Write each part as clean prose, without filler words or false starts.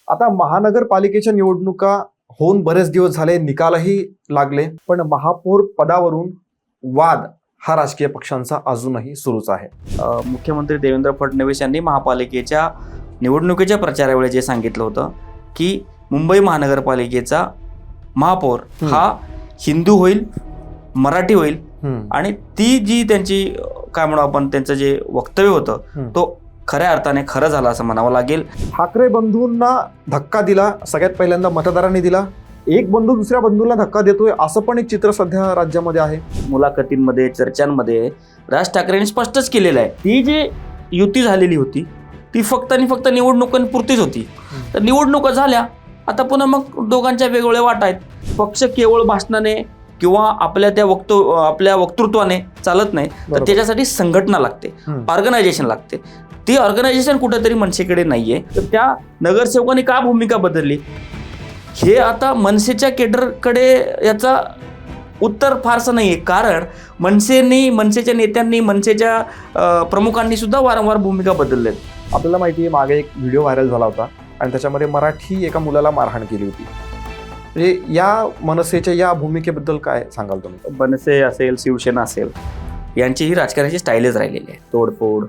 आता महानगरपालिकेच्या निवडणुका होऊन बरेच दिवस झाले, निकालही लागले, पण महापौर पदावरून वाद हा राजकीय पक्षांचा अजूनही सुरूच आहे. मुख्यमंत्री देवेंद्र फडणवीस यांनी महापालिकेच्या निवडणुकीच्या प्रचारावेळी जे सांगितलं होतं की मुंबई महानगरपालिकेचा महापौर हा हिंदू होईल, मराठी होईल आणि ती जी त्यांची काय म्हणू आपण त्यांचं जे वक्तव्य होतं तो खऱ्या अर्थाने खरं झालं असं म्हणावं लागेल. ठाकरे बंधूंना धक्का दिला, सगळ्यात पहिल्यांदा मतदारांनी दिला. एक बंधू दुसऱ्या बंधूला धक्का देतोय असं पण एक चित्र सध्या राज्यामध्ये आहे. मुलाखतींमध्ये, चर्चांमध्ये राज ठाकरेंनी स्पष्टच केलेलं आहे ती जी युती झालेली होती ती फक्त आणि फक्त निवडणुकांपुरतीच होती. तर निवडणुका झाल्या, आता पुन्हा मग दोघांच्या वेगवेगळ्या वाटा आहेत. पक्ष केवळ भाषणाने किंवा आपल्या वक्तृत्वाने चालत नाही, तर त्याच्यासाठी संघटना लागते, ऑर्गनायझेशन लागते. ती ऑर्गनायझेशन कुठेतरी मनसेकडे नाहीये. तर त्या नगरसेवकांनी का भूमिका बदलली हे आता मनसेच्या केडरकडे याचा उत्तर फारसं नाहीये. कारण मनसेच्या नेत्यांनी, मनसेच्या प्रमुखांनी सुद्धा वारंवार भूमिका बदललेत. आपल्याला माहिती आहे, मागे एक व्हिडिओ व्हायरल झाला होता आणि त्याच्यामध्ये मराठी एका मुलाला मारहाण केली होती. म्हणजे या मनसेच्या या भूमिकेबद्दल काय सांगाल तुम्ही? मनसे असेल, शिवसेना असेल, यांची ही राजकारणाची स्टाईलच राहिलेली आहे. तोडफोड,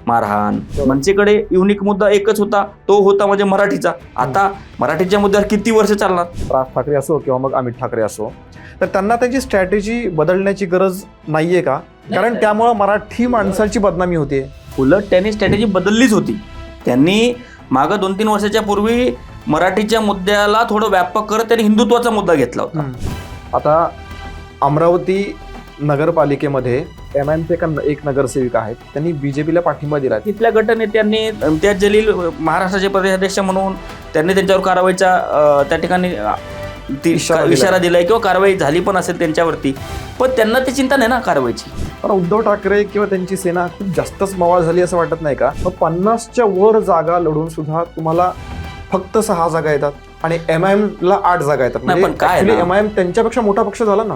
मारहाण. मनसेकडे युनिक मुद्दा एकच होता, तो होता म्हणजे मराठीचा. आता मराठीच्या मुद्द्यावर किती वर्ष चालणार? राज ठाकरे असो किंवा मग अमित ठाकरे असो, तर त्यांना त्यांची स्ट्रॅटेजी बदलण्याची गरज नाहीये का? कारण त्यामुळे मराठी माणसाची बदनामी होते. उलट त्यांनी स्ट्रॅटेजी बदललीच होती. त्यांनी मागं 2-3 वर्षाच्या पूर्वी मराठीच्या मुद्द्याला थोडं व्यापक करत त्यांनी हिंदुत्वाचा मुद्दा घेतला होता. आता अमरावती नगरपालिकेमध्ये MIMचे एक नगरसेविका आहेत, त्यांनी बीजेपीला पाठिंबा दिला. तिथल्या गटनेत्यांनी इम्तियाज जलील महाराष्ट्राचे प्रदेशाध्यक्ष म्हणून त्यांनी त्यांच्यावर कारवाईचा त्या ठिकाणी इशारा दिलाय किंवा कारवाई झाली पण असेल त्यांच्यावरती, पण त्यांना ती चिंता नाही ना कारवाईची. पण उद्धव ठाकरे किंवा त्यांची सेना खूप जास्तच मवाळ झाली असं वाटत नाही का? 50च्या वर जागा लढून सुद्धा तुम्हाला फक्त 6 जागा येतात आणि MIMला 8 जागा येतात. पण काय MIM त्यांच्यापेक्षा मोठा पक्ष झाला ना.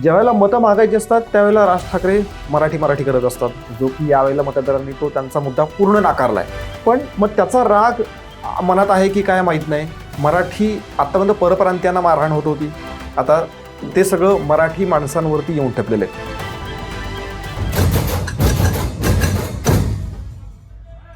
ज्यावेळेला मतं मागायची असतात त्यावेळेला राज ठाकरे मराठी करत असतात, जो की यावेळेला मतदारांनी तो त्यांचा मुद्दा पूर्ण नाकारलाय. पण मग त्याचा राग मनात आहे की काय माहीत नाही. मराठी आतापर्यंत परप्रांतीयांना मारहाण होत होती, आता ते सगळं मराठी माणसांवरती येऊन ठेपलेलं आहे.